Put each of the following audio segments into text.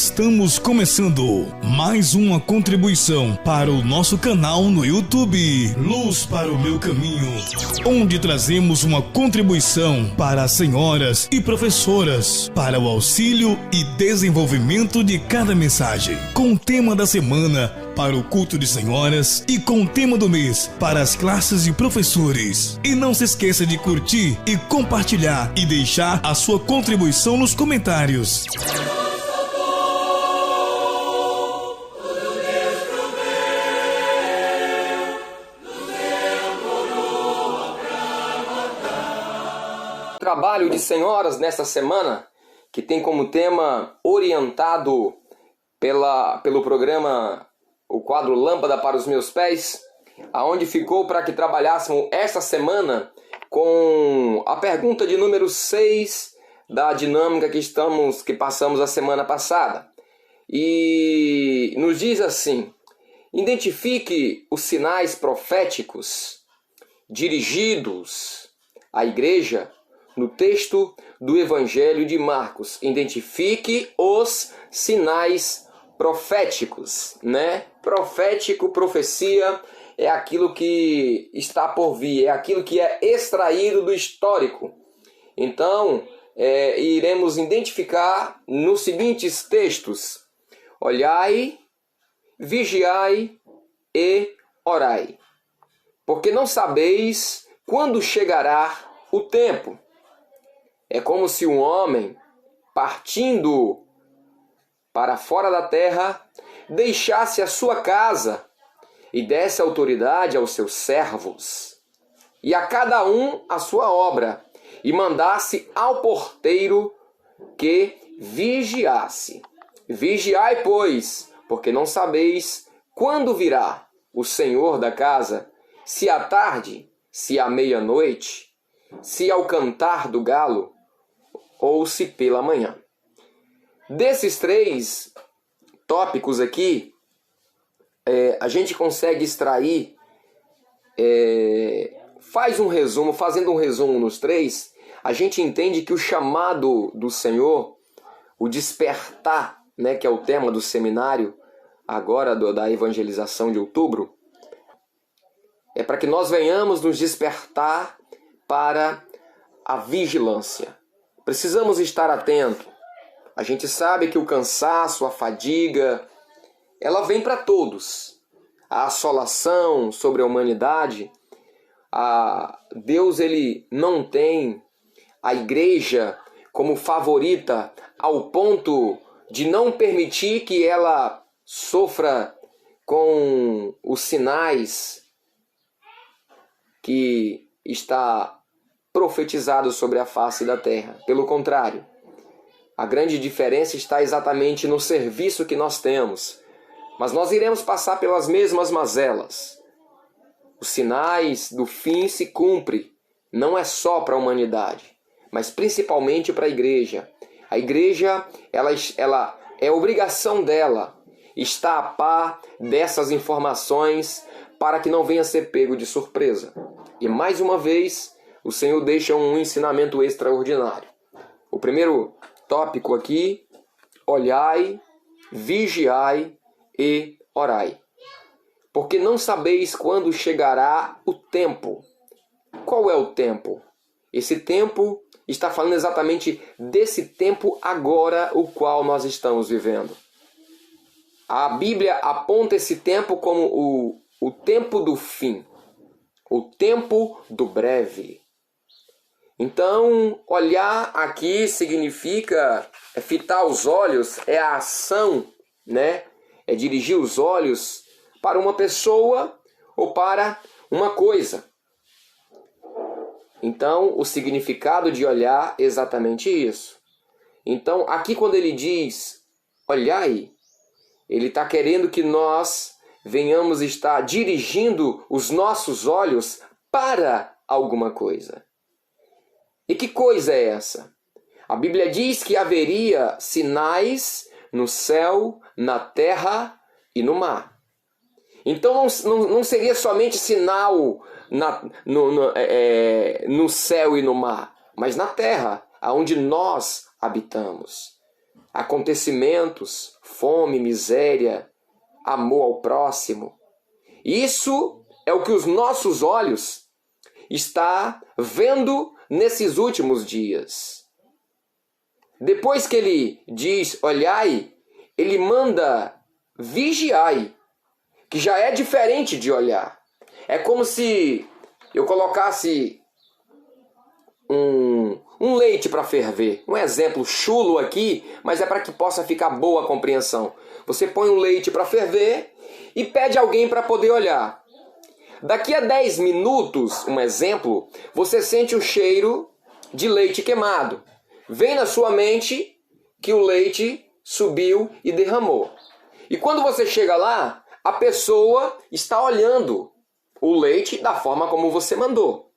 Estamos começando mais uma contribuição para o nosso canal no YouTube, Luz para o Meu Caminho, onde trazemos uma contribuição para as senhoras e professoras, para o auxílio e desenvolvimento de cada mensagem, com o tema da semana para o culto de senhoras e com o tema do mês para as classes de professores. E não se esqueça de curtir e compartilhar e deixar a sua contribuição nos comentários. Trabalho de senhoras nesta semana, que tem como tema orientado pelo programa, o quadro Lâmpada para os Meus Pés, aonde ficou para que trabalhássemos esta semana com a pergunta de número 6 da dinâmica que passamos a semana passada. E nos diz assim: identifique os sinais proféticos dirigidos à igreja no texto do Evangelho de Marcos. Identifique os sinais proféticos, né? Profético, profecia, é aquilo que está por vir, é aquilo que é extraído do histórico. Então, iremos identificar nos seguintes textos: olhai, vigiai e orai, porque não sabeis quando chegará o tempo. É como se um homem, partindo para fora da terra, deixasse a sua casa e desse autoridade aos seus servos, e a cada um a sua obra, e mandasse ao porteiro que vigiasse. Vigiai, pois, porque não sabeis quando virá o Senhor da casa, se à tarde, se à meia-noite, se ao cantar do galo, ou se pela manhã. Desses três tópicos aqui, a gente consegue extrair, fazendo um resumo nos três, a gente entende que o chamado do Senhor, o despertar, né, que é o tema do seminário, agora da evangelização de outubro, é para que nós venhamos nos despertar para a vigilância. Precisamos estar atentos. A gente sabe que o cansaço, a fadiga, ela vem para todos. A assolação sobre a humanidade, Deus ele não tem a igreja como favorita ao ponto de não permitir que ela sofra com os sinais que está profetizado sobre a face da terra. Pelo contrário, a grande diferença está exatamente no serviço que nós temos. Mas nós iremos passar pelas mesmas mazelas. Os sinais do fim se cumprem, não é só para a humanidade, mas principalmente para a igreja. A igreja, ela é obrigação dela estar a par dessas informações para que não venha a ser pego de surpresa. E mais uma vez, o Senhor deixa um ensinamento extraordinário. O primeiro tópico aqui: olhai, vigiai e orai, porque não sabeis quando chegará o tempo. Qual é o tempo? Esse tempo está falando exatamente desse tempo agora, o qual nós estamos vivendo. A Bíblia aponta esse tempo como o tempo do fim, o tempo do breve. Então, olhar aqui significa fitar os olhos, é a ação, né? É dirigir os olhos para uma pessoa ou para uma coisa. Então, o significado de olhar é exatamente isso. Então, aqui quando ele diz olhai, ele está querendo que nós venhamos estar dirigindo os nossos olhos para alguma coisa. E que coisa é essa? A Bíblia diz que haveria sinais no céu, na terra e no mar. Então não seria somente sinal no céu e no mar, mas na terra, onde nós habitamos. acontecimentos, fome, miséria, amor ao próximo. Isso é o que os nossos olhos estão vendo nesses últimos dias. Depois que ele diz olhai, ele manda vigiai, que já é diferente de olhar. É como se eu colocasse um leite para ferver. Um exemplo chulo aqui, mas é para que possa ficar boa a compreensão. Você põe um leite para ferver e pede alguém para poder olhar. Daqui a 10 minutos, um exemplo, você sente o cheiro de leite queimado. Vem na sua mente que o leite subiu e derramou. E quando você chega lá, a pessoa está olhando o leite da forma como você mandou.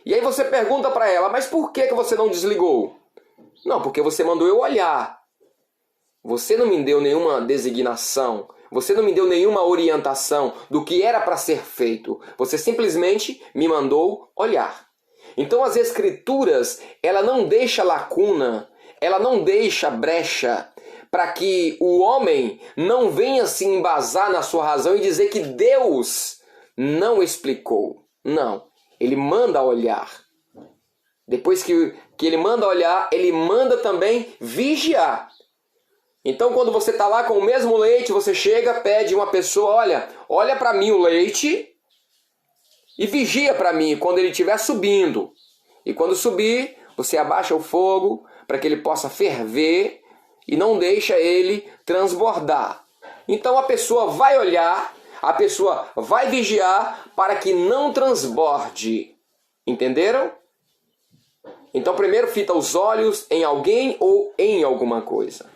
E aí você pergunta para ela, mas por que você não desligou? Não, porque você mandou eu olhar. Você não me deu nenhuma designação. Você não me deu nenhuma orientação do que era para ser feito. Você simplesmente me mandou olhar. Então as Escrituras, ela não deixa lacuna, ela não deixa brecha para que o homem não venha se embasar na sua razão e dizer que Deus não explicou. Não, ele manda olhar. Depois que ele manda olhar, ele manda também vigiar. Então, quando você está lá com o mesmo leite, você chega, pede uma pessoa, olha para mim o leite e vigia para mim quando ele estiver subindo. E quando subir, você abaixa o fogo para que ele possa ferver e não deixa ele transbordar. Então, a pessoa vai olhar, a pessoa vai vigiar para que não transborde. Entenderam? Então, primeiro fita os olhos em alguém ou em alguma coisa.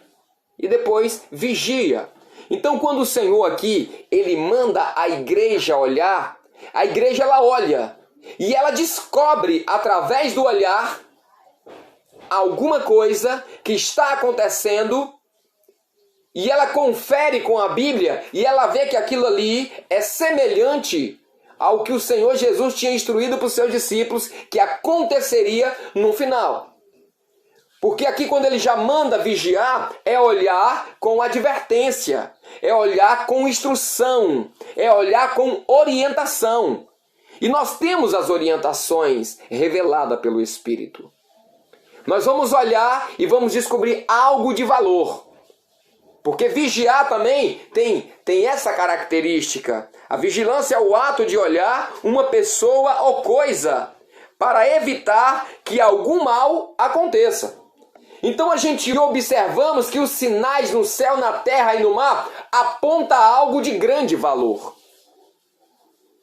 E depois vigia. Então, quando o Senhor aqui, ele manda a igreja olhar, a igreja ela olha e ela descobre através do olhar alguma coisa que está acontecendo e ela confere com a Bíblia e ela vê que aquilo ali é semelhante ao que o Senhor Jesus tinha instruído para os seus discípulos que aconteceria no final. Porque aqui quando ele já manda vigiar, é olhar com advertência, é olhar com instrução, é olhar com orientação. E nós temos as orientações reveladas pelo Espírito. Nós vamos olhar e vamos descobrir algo de valor. Porque vigiar também tem essa característica. A vigilância é o ato de olhar uma pessoa ou coisa para evitar que algum mal aconteça. Então a gente observamos que os sinais no céu, na terra e no mar apontam algo de grande valor.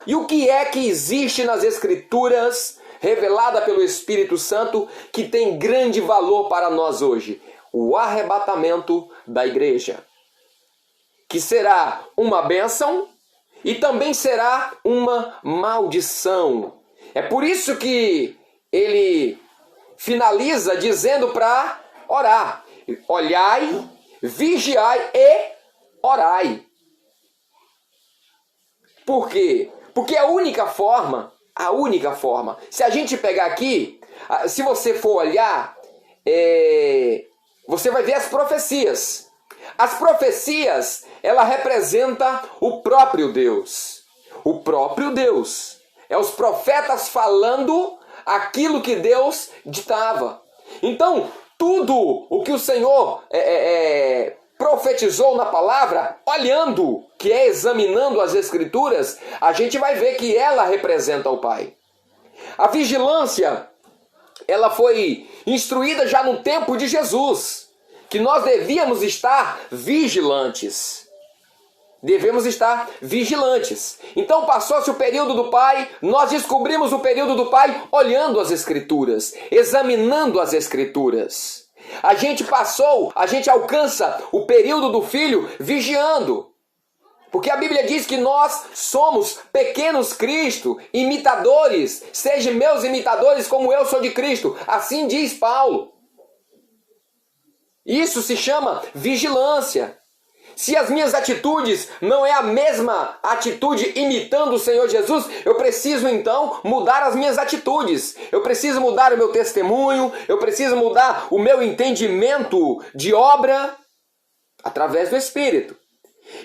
E o que é que existe nas Escrituras, revelada pelo Espírito Santo, que tem grande valor para nós hoje? O arrebatamento da igreja. Que será uma bênção e também será uma maldição. É por isso que ele finaliza dizendo para orar. Olhai, vigiai e orai. Por quê? Porque a única forma, se a gente pegar aqui, se você for olhar, você vai ver as profecias. As profecias, ela representa o próprio Deus. O próprio Deus. É os profetas falando aquilo que Deus ditava. Então, tudo o que o Senhor profetizou na palavra, olhando, que é examinando as Escrituras, a gente vai ver que ela representa o Pai. A vigilância, ela foi instruída já no tempo de Jesus, que nós devíamos estar vigilantes. Devemos estar vigilantes. Então passou-se o período do Pai, nós descobrimos o período do Pai olhando as Escrituras, examinando as Escrituras. A gente alcança o período do Filho vigiando. Porque a Bíblia diz que nós somos pequenos Cristo, imitadores. Sejam meus imitadores como eu sou de Cristo. Assim diz Paulo. Isso se chama vigilância. Se as minhas atitudes não é a mesma atitude imitando o Senhor Jesus, eu preciso então mudar as minhas atitudes. Eu preciso mudar o meu testemunho, eu preciso mudar o meu entendimento de obra através do Espírito.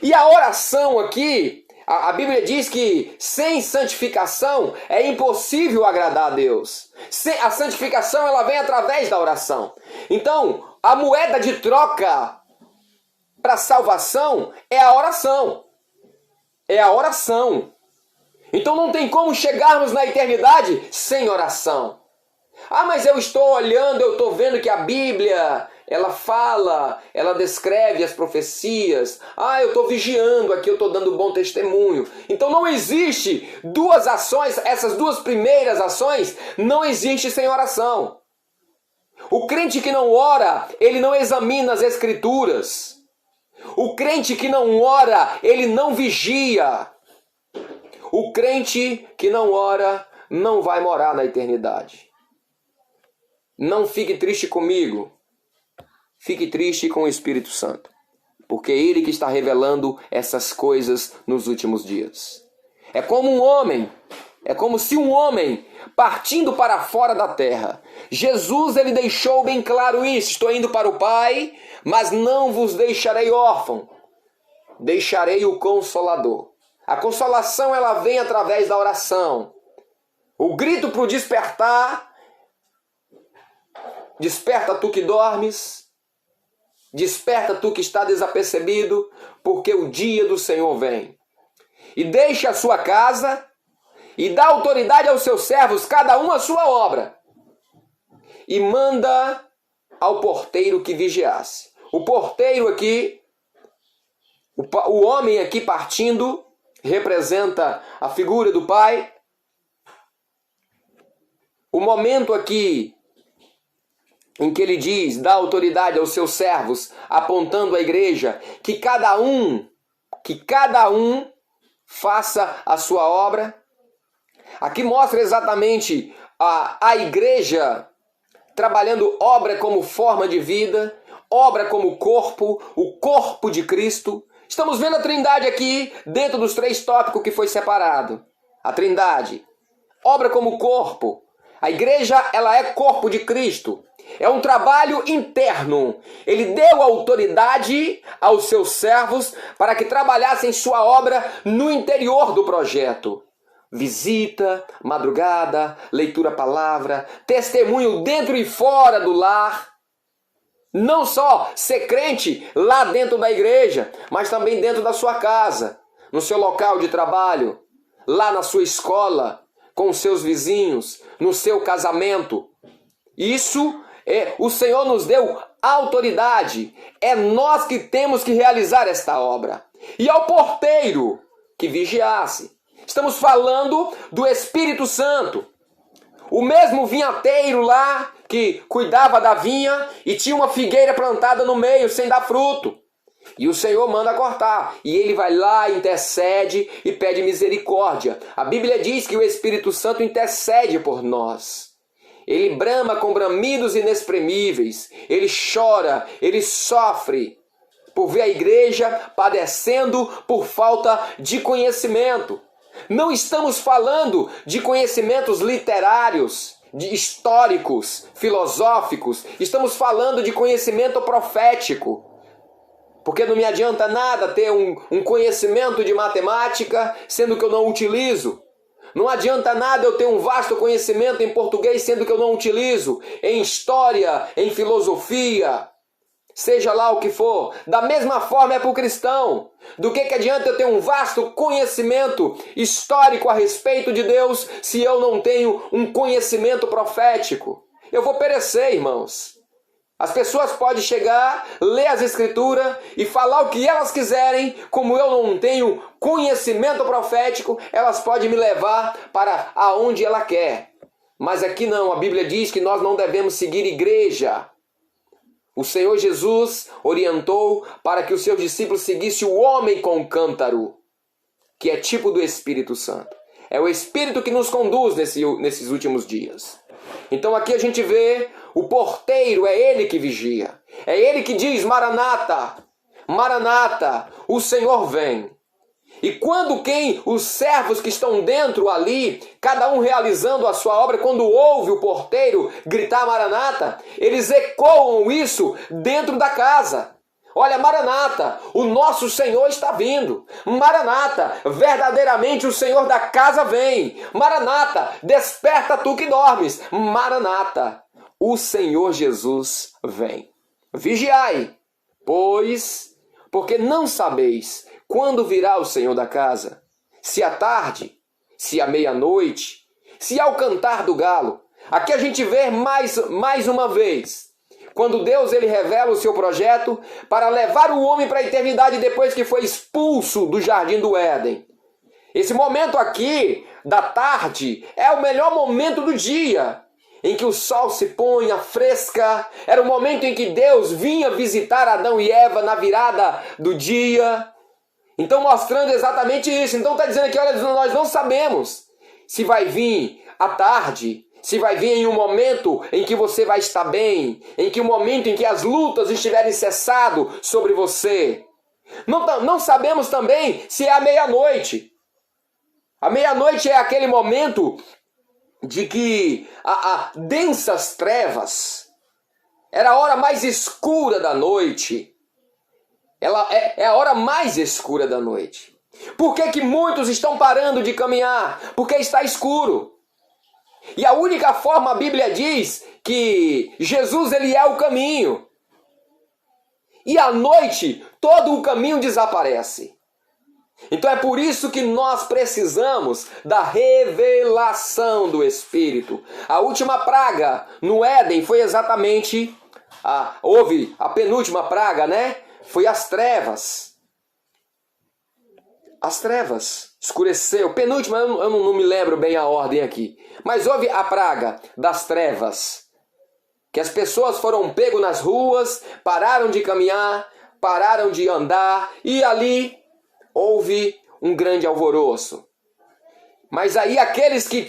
E a oração aqui, a Bíblia diz que sem santificação é impossível agradar a Deus. A santificação ela vem através da oração. Então, a moeda de troca para salvação é a oração. É a oração. Então não tem como chegarmos na eternidade sem oração. Ah, mas eu estou olhando, eu estou vendo que a Bíblia, ela fala, ela descreve as profecias. Ah, eu estou vigiando aqui, eu estou dando bom testemunho. Então não existe duas ações, essas duas primeiras ações, não existe sem oração. O crente que não ora, ele não examina as Escrituras. O crente que não ora, ele não vigia. O crente que não ora, não vai morar na eternidade. Não fique triste comigo. Fique triste com o Espírito Santo. Porque é Ele que está revelando essas coisas nos últimos dias. É como se um homem partindo para fora da terra. Jesus ele deixou bem claro isso. Estou indo para o Pai, mas não vos deixarei órfão. Deixarei o Consolador. A consolação ela vem através da oração. O grito para o despertar. Desperta tu que dormes. Desperta tu que está desapercebido, porque o dia do Senhor vem. E deixa a sua casa e dá autoridade aos seus servos, cada um a sua obra. E manda ao porteiro que vigiasse. O porteiro aqui, o homem aqui partindo, representa a figura do Pai. O momento aqui em que ele diz, dá autoridade aos seus servos, apontando à igreja, que cada um faça a sua obra. Aqui mostra exatamente a igreja trabalhando obra como forma de vida, obra como corpo, o corpo de Cristo. Estamos vendo a Trindade aqui dentro dos 3 tópicos que foi separado. A Trindade, obra como corpo. A igreja ela é corpo de Cristo. É um trabalho interno. Ele deu autoridade aos seus servos para que trabalhassem sua obra no interior do projeto. Visita, madrugada, leitura da palavra, testemunho dentro e fora do lar. Não só ser crente lá dentro da igreja, mas também dentro da sua casa, no seu local de trabalho, lá na sua escola, com os seus vizinhos, no seu casamento. Isso o Senhor nos deu autoridade. É nós que temos que realizar esta obra. E ao porteiro que vigiasse. Estamos falando do Espírito Santo. O mesmo vinhateiro lá que cuidava da vinha e tinha uma figueira plantada no meio sem dar fruto. E o Senhor manda cortar. E ele vai lá, intercede e pede misericórdia. A Bíblia diz que o Espírito Santo intercede por nós. Ele brama com bramidos inexprimíveis. Ele chora, ele sofre por ver a igreja padecendo por falta de conhecimento. Não estamos falando de conhecimentos literários, de históricos, filosóficos. Estamos falando de conhecimento profético. Porque não me adianta nada ter um conhecimento de matemática, sendo que eu não utilizo. Não adianta nada eu ter um vasto conhecimento em português, sendo que eu não utilizo. Em história, em filosofia, seja lá o que for. Da mesma forma é para o cristão. Do que adianta eu ter um vasto conhecimento histórico a respeito de Deus, se eu não tenho um conhecimento profético? Eu vou perecer, irmãos. As pessoas podem chegar, ler as Escrituras e falar o que elas quiserem. Como eu não tenho conhecimento profético, elas podem me levar para aonde ela quer. Mas aqui não, a Bíblia diz que nós não devemos seguir igreja. O Senhor Jesus orientou para que os seus discípulos seguissem o homem com cântaro, que é tipo do Espírito Santo. É o Espírito que nos conduz nesses últimos dias. Então aqui a gente vê o porteiro, é ele que vigia. É ele que diz Maranata. Maranata, o Senhor vem. E quando os servos que estão dentro ali, cada um realizando a sua obra, quando ouve o porteiro gritar Maranata, eles ecoam isso dentro da casa. Olha, Maranata, o nosso Senhor está vindo. Maranata, verdadeiramente o Senhor da casa vem. Maranata, desperta tu que dormes. Maranata, o Senhor Jesus vem. Vigiai, porque não sabeis quando virá o Senhor da casa, se à tarde, se à meia-noite, se ao cantar do galo. Aqui a gente vê mais uma vez, quando Deus ele revela o seu projeto para levar o homem para a eternidade depois que foi expulso do jardim do Éden. Esse momento aqui, da tarde, é o melhor momento do dia, em que o sol se põe, a fresca. Era o momento em que Deus vinha visitar Adão e Eva na virada do dia. Então, mostrando exatamente isso. Então, está dizendo aqui, olha, nós não sabemos se vai vir à tarde, se vai vir em um momento em que você vai estar bem, em que o momento em que as lutas estiverem cessado sobre você. Não sabemos também se é a meia-noite. A meia-noite é aquele momento de que há densas trevas. Era a hora mais escura da noite. Ela é a hora mais escura da noite. Por que que muitos estão parando de caminhar? Porque está escuro. E a única forma, a Bíblia diz, que Jesus ele é o caminho. E à noite, todo o caminho desaparece. Então é por isso que nós precisamos da revelação do Espírito. A última praga no Éden foi exatamente, houve a penúltima praga, né? Foi as trevas. As trevas. Escureceu. Penúltima, eu não me lembro bem a ordem aqui. Mas houve a praga das trevas. Que as pessoas foram pegos nas ruas, pararam de caminhar, pararam de andar, e ali houve um grande alvoroço. Mas aí aqueles que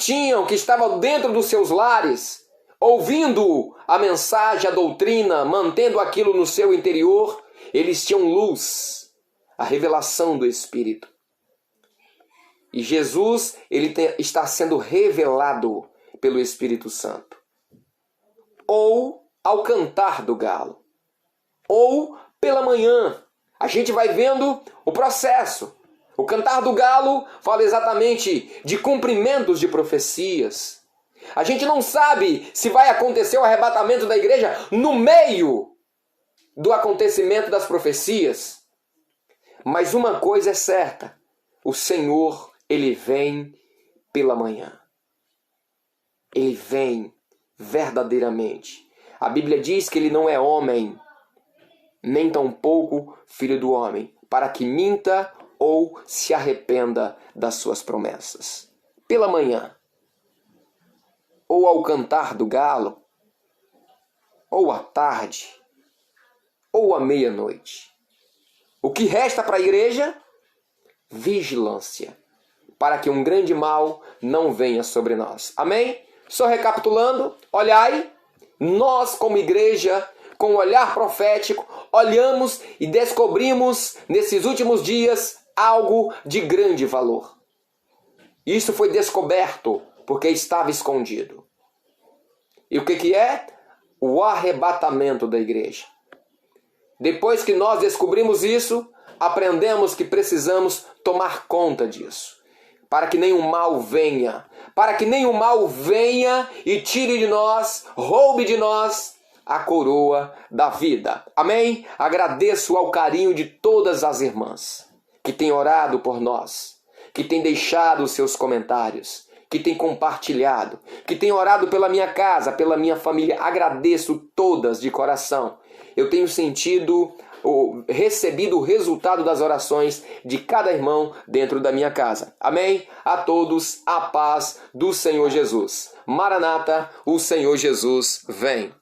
estavam dentro dos seus lares, ouvindo a mensagem, a doutrina, mantendo aquilo no seu interior, eles tinham luz, a revelação do Espírito. E Jesus está sendo revelado pelo Espírito Santo. Ou ao cantar do galo, ou pela manhã. A gente vai vendo o processo. O cantar do galo fala exatamente de cumprimentos de profecias. A gente não sabe se vai acontecer o arrebatamento da igreja no meio do acontecimento das profecias. Mas uma coisa é certa: o Senhor, ele vem pela manhã. Ele vem verdadeiramente. A Bíblia diz que ele não é homem, nem tampouco filho do homem, para que minta ou se arrependa das suas promessas. Pela manhã, ou ao cantar do galo, ou à tarde, ou à meia-noite. O que resta para a igreja? Vigilância, para que um grande mal não venha sobre nós. Amém? Só recapitulando, olhai, nós como igreja, com o olhar profético, olhamos e descobrimos nesses últimos dias algo de grande valor. Isso foi descoberto porque estava escondido. E o que é? O arrebatamento da igreja. Depois que nós descobrimos isso, aprendemos que precisamos tomar conta disso, para que nenhum mal venha, e tire de nós, roube de nós a coroa da vida. Amém? Agradeço ao carinho de todas as irmãs que têm orado por nós, que têm deixado os seus comentários, que têm compartilhado, que têm orado pela minha casa, pela minha família. Agradeço todas de coração. Eu tenho recebido o resultado das orações de cada irmão dentro da minha casa. Amém? A todos a paz do Senhor Jesus. Maranata, o Senhor Jesus vem.